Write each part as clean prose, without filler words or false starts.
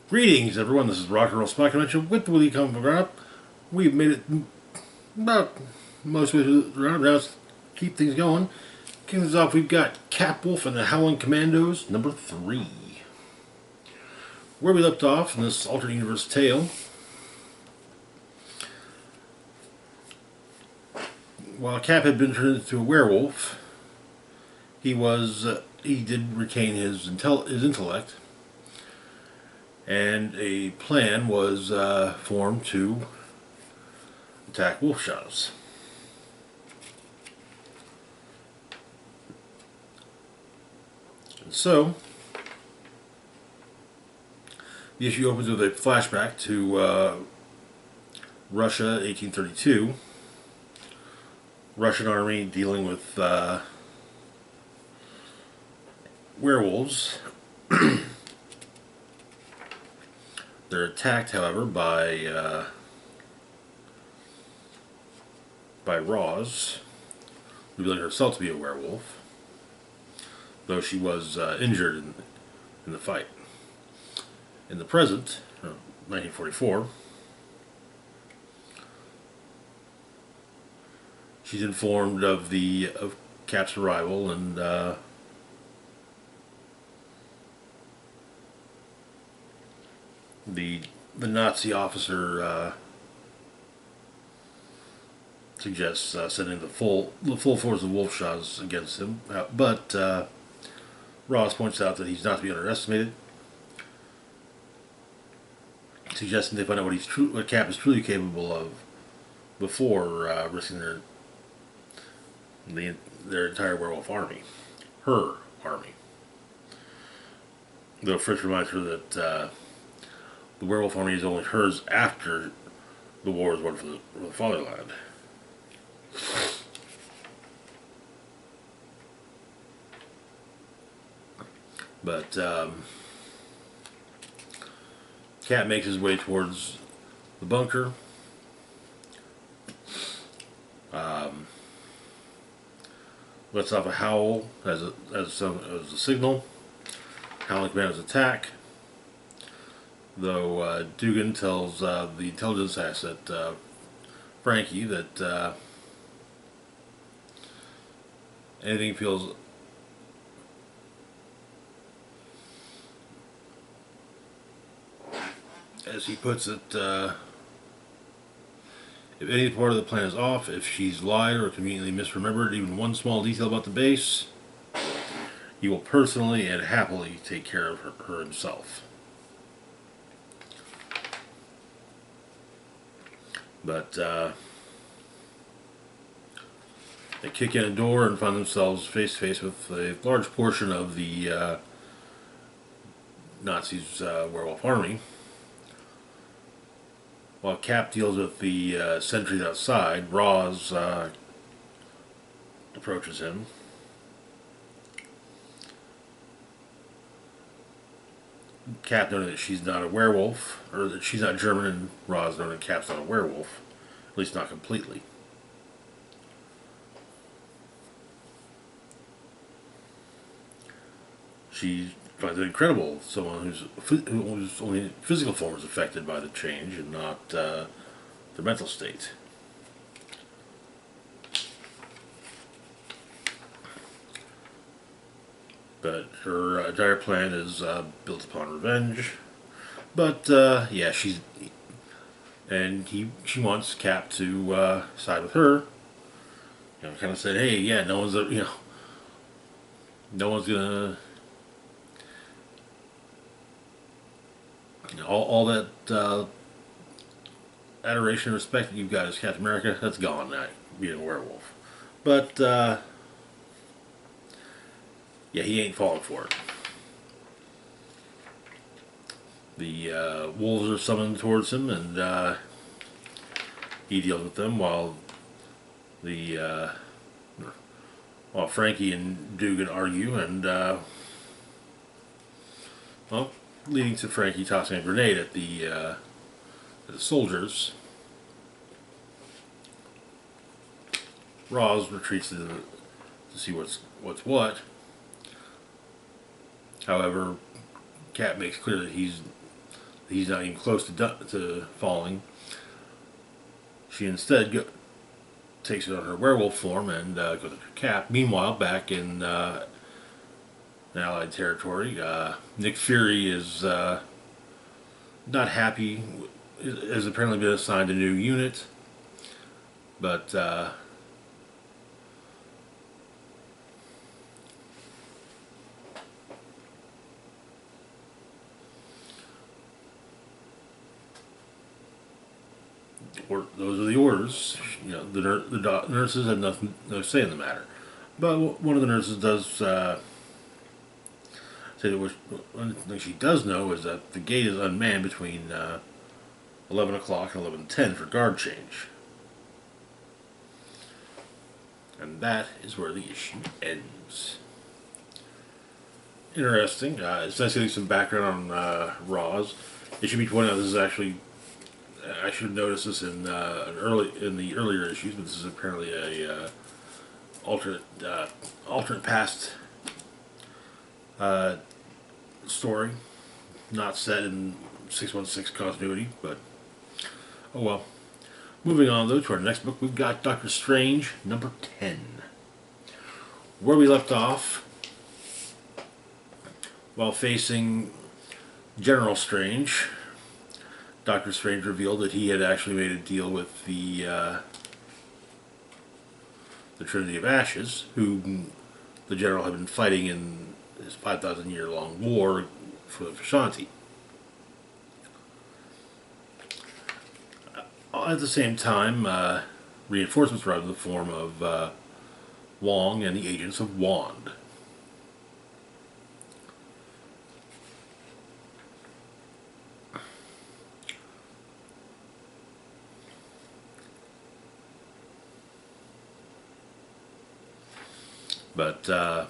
Greetings, everyone. This is Rock and Roll Spot Convention with the Willie Comic Rock. We've made it about most way around. Now let's keep things going. Kicking things off, we've got Capwolf and the Howling Commandos, number 3. Where we left off in this alternate universe tale, while Cap had been turned into a werewolf, he did retain his intellect, and a plan was formed to attack wolf shadows. And so, the issue opens with a flashback to Russia, 1832. Russian army dealing with werewolves. They're attacked, however, by Roz, revealing herself to be a werewolf, though she was injured in the fight. In the present, 1944, she's informed of Cap's arrival, and the Nazi officer suggests sending the full force of Wolfshaws against him, but Ross points out that he's not to be underestimated, suggesting they find out what Cap is truly capable of before risking their entire werewolf army, her army. Though Fritz reminds her that the werewolf army is only hers after the war is won for the fatherland. But Cap makes his way towards the bunker. Lets off a howl as a signal. Howling Commandos attack. Though Dugan tells the intelligence asset Frankie that anything feels as he puts it, if any part of the plan is off, if she's lied or conveniently misremembered even one small detail about the base, he will personally and happily take care of her himself. But they kick in a door and find themselves face to face with a large portion of the Nazis' werewolf army. While Cap deals with the sentries outside, Roz approaches him. Cap noting that she's not a werewolf, or that she's not German, and Roz noting that Cap's not a werewolf, at least not completely. She finds it incredible someone whose only physical form is affected by the change and not their mental state. But her entire plan is built upon revenge. But yeah, she wants Cap to side with her. You know, kind of said, hey, yeah, no one's gonna. All that adoration and respect that you've got as Captain America, that's gone now, being a werewolf. But, yeah, he ain't falling for it. The wolves are summoned towards him, and he deals with them while Frankie and Dugan argue, and, well, leading to Frankie tossing a grenade at the soldiers. Roz retreats to see what's what. However, Cap makes clear that he's he's not even close to falling, she instead takes it on her werewolf form and goes to Cap. Meanwhile, back in Allied territory, Nick Fury is not happy. Has apparently been assigned a new unit, but those are the orders. You know, the nurses have no say in the matter. But one of the nurses does say that one thing she does know is that the gate is unmanned between 11 o'clock and 11:10 for guard change. And that is where the issue ends. Interesting. It's nice getting some background on Roz. It should be pointed out this is actually, I should have noticed this in the earlier issues, but this is apparently a alternate past story, not set in 616 continuity, but oh well. Moving on though to our next book, we've got Doctor Strange number 10. Where we left off, while facing General Strange, Doctor Strange revealed that he had actually made a deal with the Trinity of Ashes, who the General had been fighting in his 5,000-year-long war for the Vishanti. At the same time, reinforcements arrived in the form of Wong and the agents of Wand. But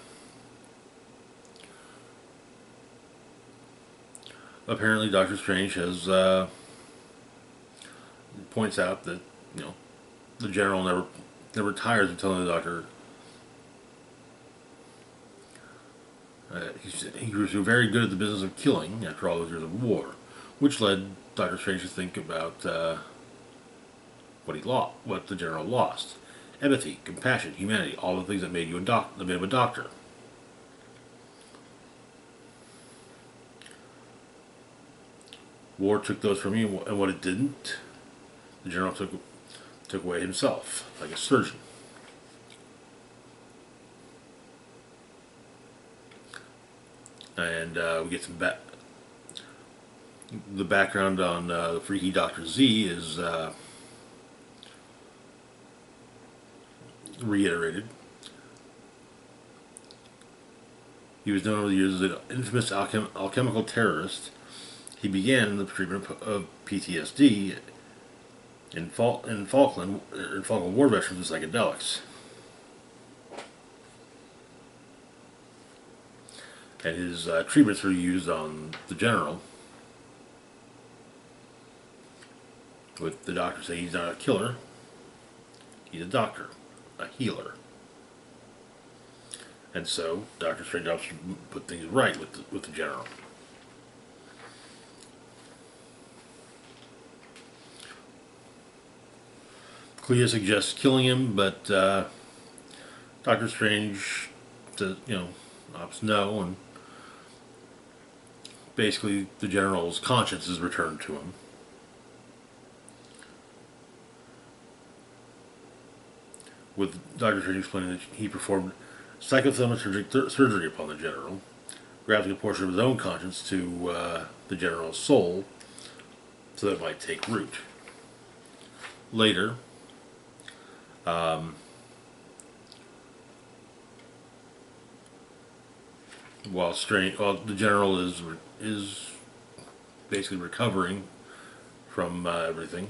apparently Doctor Strange has points out that, you know, the General never tires of telling the Doctor he grew so very good at the business of killing after all those years of war, which led Doctor Strange to think about what the General lost: empathy, compassion, humanity, all the things that made him a doctor. War took those from you, and what it didn't, the General took away himself, like a surgeon. And we get some the background on the freaky Dr. Z is reiterated. He was known over the years as an infamous alchemical terrorist. He began the treatment of PTSD in Falkland War veterans with psychedelics. And his treatments were used on the General, with the doctor saying he's not a killer, he's a doctor, a healer. And so Doctor Strange helps put things right with the General. Clea suggests killing him, but Doctor Strange opts no, and basically the General's conscience is returned to him. With Doctor Strange explaining that he performed psychothaumaturgic surgery upon the General, grafting a portion of his own conscience to the General's soul so that it might take root. Later, while the General is basically recovering from everything,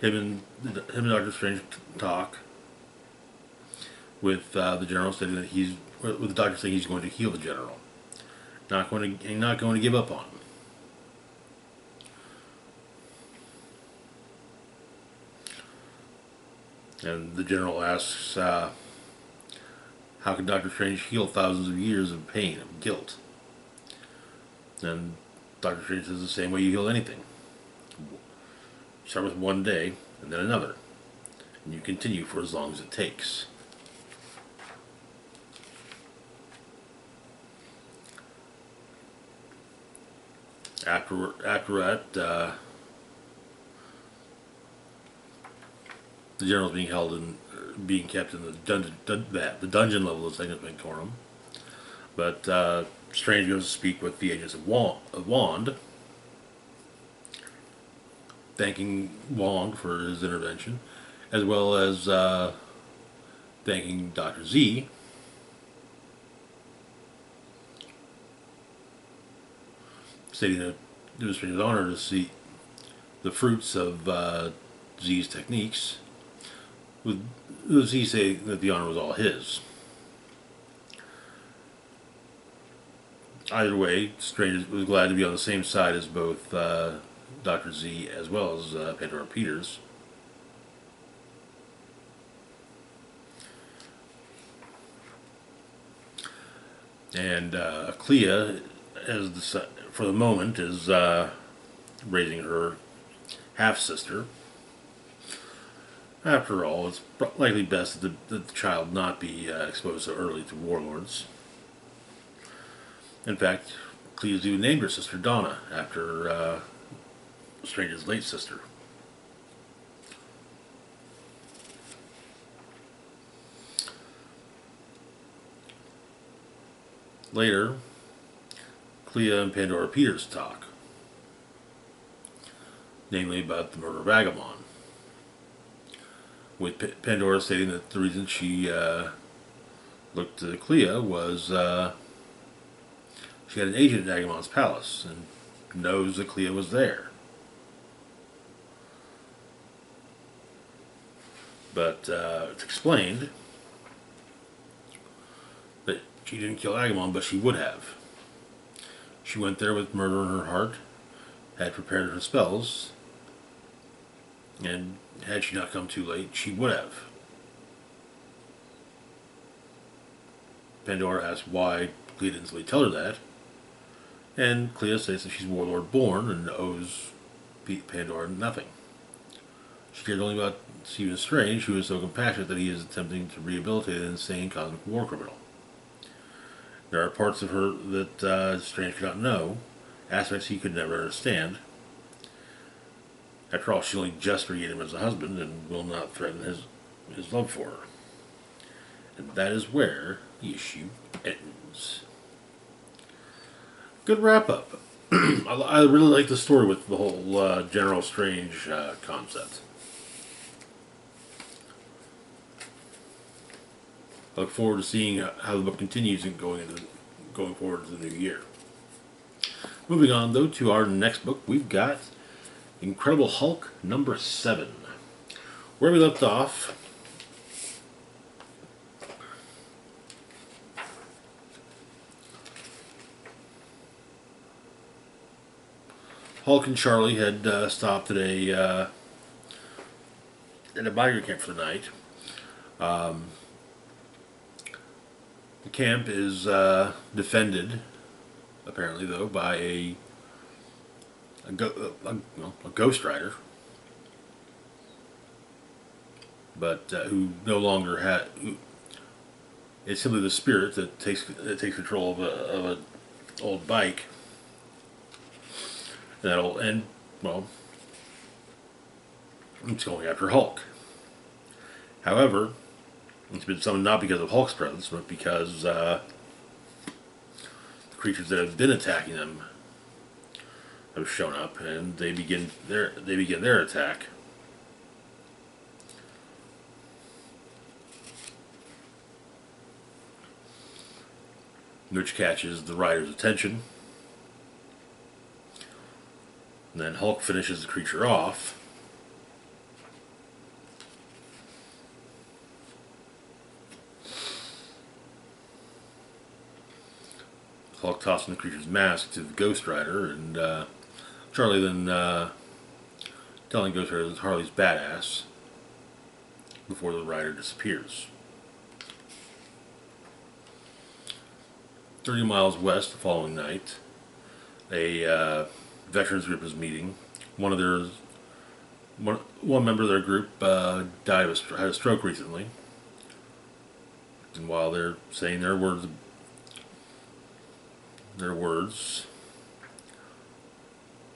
him and Doctor Strange talk with the General, stating that with the Doctor saying he's going to heal the General, not going to give up on him. And the General asks, how can Doctor Strange heal thousands of years of pain, of guilt? And Doctor Strange says the same way you heal anything. Start with one day, and then another. And you continue for as long as it takes. After that, the general's being kept in the dungeon level of Sanctorum. But Strange goes to speak with the agents of Wand, thanking Wong for his intervention, as well as thanking Dr. Z, stating that it was Strange's honor to see the fruits of Z's techniques, with Z saying that the honor was all his. Either way, Strange was glad to be on the same side as both Dr. Z as well as Pandora Peters. And Clea, for the moment, is raising her half-sister. After all, it's likely best that the child not be exposed so early to warlords. In fact, Clea's even named her sister Donna after Strange's late sister. Later, Clea and Pandora Peters talk, namely about the murder of Agamon, with Pandora stating that the reason she looked to Clea was she had an agent at Agamon's palace and knows that Clea was there. But it's explained that she didn't kill Agamon, but she would have. She went there with murder in her heart, had prepared her spells, and had she not come too late, she would have. Pandora asks why Clea didn't really tell her that, and Clea says that she's Warlord born and owes Pandora nothing. She cared only about Stephen Strange, who is so compassionate that he is attempting to rehabilitate an insane cosmic war criminal. There are parts of her that Strange cannot know, aspects he could never understand. After all, she only just regained him as a husband and will not threaten his love for her. And that is where the issue ends. Good wrap-up. I really like the story with the whole General Strange concept. I look forward to seeing how the book continues and going forward to the new year. Moving on, though, to our next book, we've got Incredible Hulk number 7. Where we left off, Hulk and Charlie had stopped at a migrant camp for the night. The camp is defended, apparently, though, by a Ghost Rider, but who no longer it's simply the spirit that takes control of an old bike. And it's going after Hulk. However, it's been summoned not because of Hulk's presence, but because the creatures that have been attacking them have shown up, and they begin their attack. Which catches the rider's attention. And then Hulk finishes the creature off. Hulk tossing the creature's mask to the Ghost Rider, and Charlie then telling Ghost Rider that Harley's badass before the rider disappears. 30 miles west the following night, a veterans group is meeting. One of their one member of their group had a stroke recently, and while they're saying their words,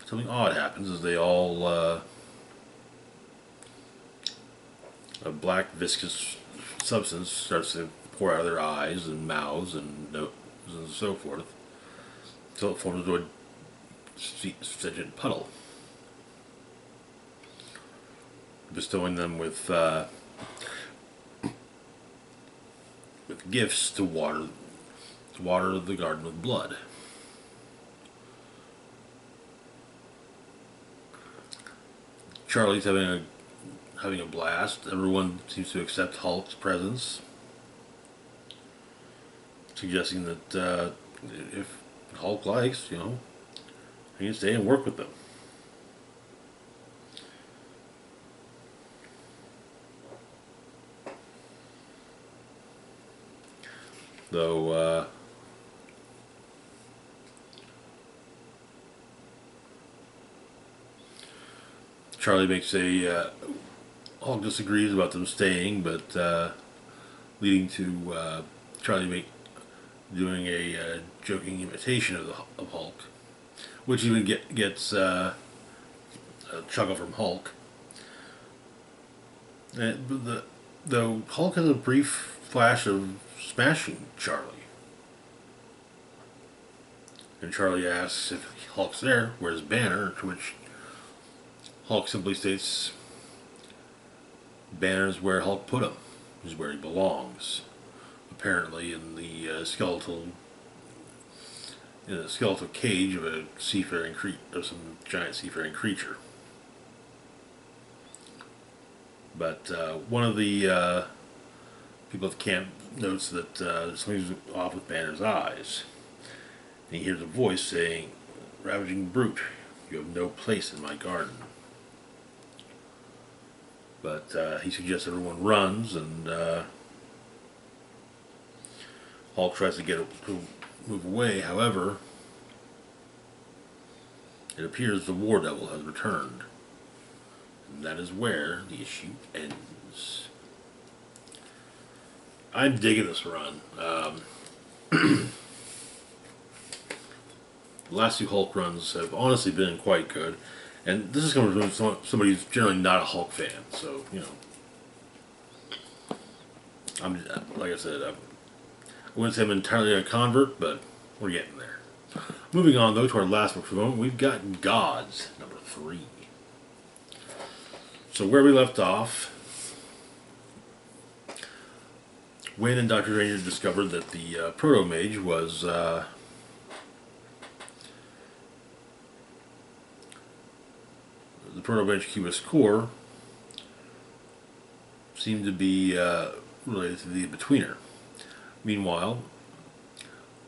something odd happens as they all a black viscous substance starts to pour out of their eyes and mouths and noses and so forth. So it forms into a fidget puddle, bestowing them with gifts to water the garden with blood. Charlie's having a blast. Everyone seems to accept Hulk's presence, suggesting that if Hulk likes, he can stay and work with them. Though Charlie makes Hulk disagrees about them staying, but leading to Charlie doing a joking imitation of Hulk, which even gets a chuckle from Hulk. Though Hulk has a brief flash of smashing Charlie, and Charlie asks if Hulk's there, where's Banner? To which Hulk simply states, Banner's where Hulk put him, is where he belongs. Apparently in the skeletal cage of a some giant seafaring creature. But one of the people at the camp notes that something's off with Banner's eyes. And he hears a voice saying, "Ravaging brute, you have no place in my garden." But he suggests everyone runs, and Hulk tries to move away. However, it appears the War Devil has returned. And that is where the issue ends. I'm digging this run. The last two Hulk runs have honestly been quite good. And this is coming from somebody who's generally not a Hulk fan. So, like I said, I wouldn't say I'm entirely a convert, but we're getting there. Moving on, though, to our last book for the moment, we've got Gods, number 3. So where we left off, Wynn and Dr. Ranger discovered that the Proto-Mage was the Proto-Mage Cubist core seemed to be related to the Betweener. Meanwhile,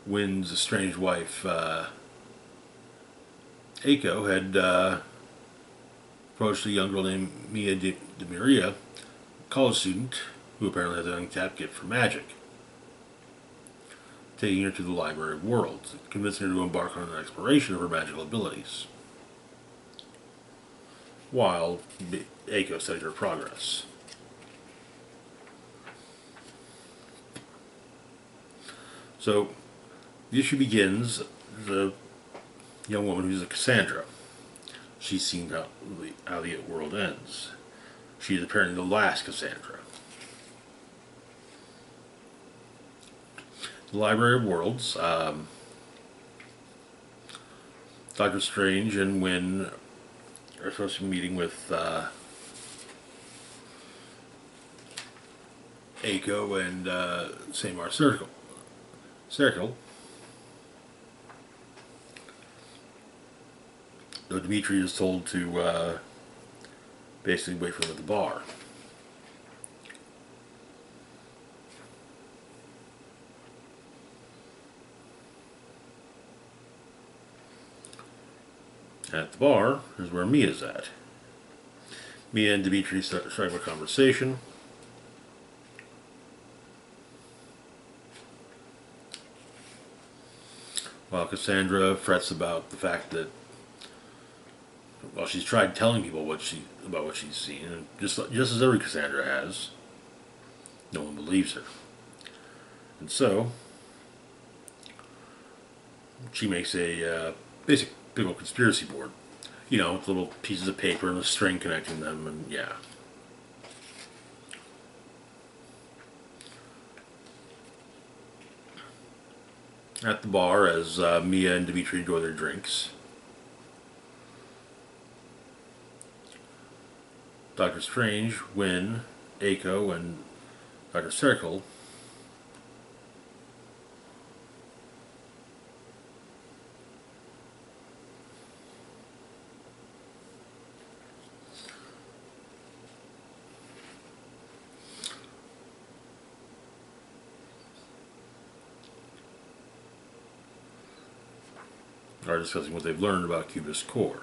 Wynn's estranged wife, Aiko, had approached a young girl named Mia de Maria, a college student who apparently has an untapped gift for magic, taking her to the Library of Worlds, convincing her to embark on an exploration of her magical abilities, while Aiko studied her progress. So, the issue begins, the young woman who's a Cassandra. She's seen how the world ends. She is apparently the last Cassandra. The Library of Worlds, Doctor Strange and Wynn are supposed to be meeting with Aiko and Samar Circle. Though Dimitri is told to basically wait for them at the bar. At the bar is where Mia's at. Mia and Dimitri start a conversation. while Cassandra frets about the fact that, well, she's tried telling people about what she's seen, and just as every Cassandra has, no one believes her. And so she makes a basic big old conspiracy board, with little pieces of paper and a string connecting them, and yeah. At the bar, as Mia and Dimitri enjoy their drinks, Dr. Strange, Wynn, Aiko, and Dr. Circle are discussing what they've learned about Cubist core.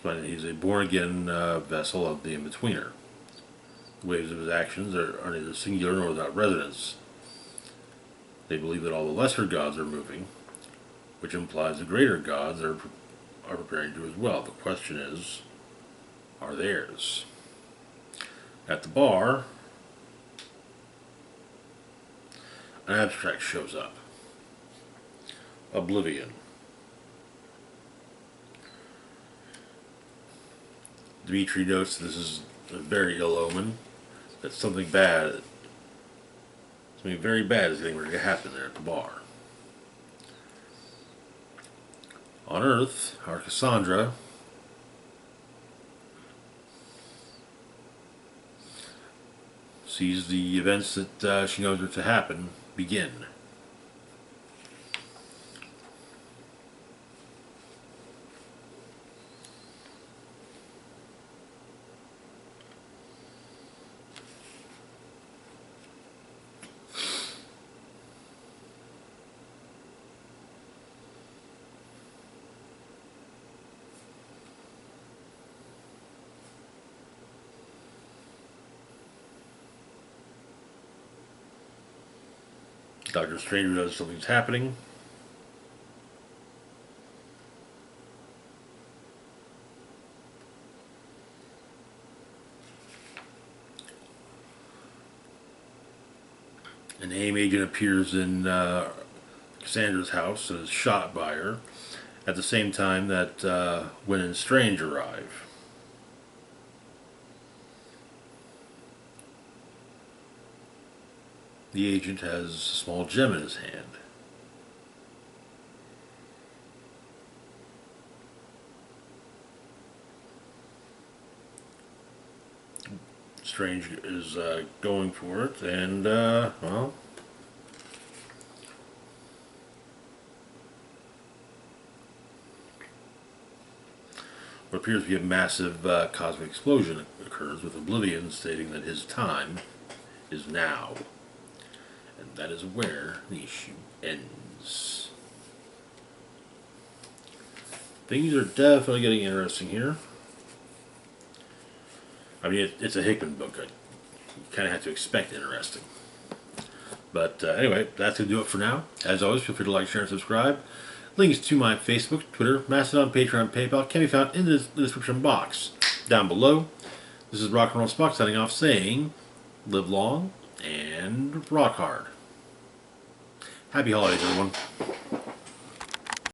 He's a born-again vessel of the In-Betweener. The waves of his actions are neither singular nor without resonance. They believe that all the lesser gods are moving, which implies the greater gods are preparing to as well. The question is, are theirs? At the bar, an abstract shows up. Oblivion. Dimitri notes this is a very ill omen, that something very bad is getting ready to happen there at the bar. On Earth, our Cassandra sees the events that she knows are to happen begin. Dr. Strange knows something's happening. An AIM agent appears in Cassandra's house and is shot by her at the same time that Wynn and Strange arrive. The agent has a small gem in his hand. Strange is going for it, and, well, what appears to be a massive cosmic explosion occurs, with Oblivion stating that his time is now. And that is where the issue ends. Things are definitely getting interesting here. I mean, it's a Hickman book. I kind of have to expect interesting. But anyway, that's going to do it for now. As always, feel free to like, share, and subscribe. Links to my Facebook, Twitter, Mastodon, Patreon, PayPal can be found in the description box down below. This is Rock and Roll Spock signing off saying, live long and rock hard. Happy holidays, everyone.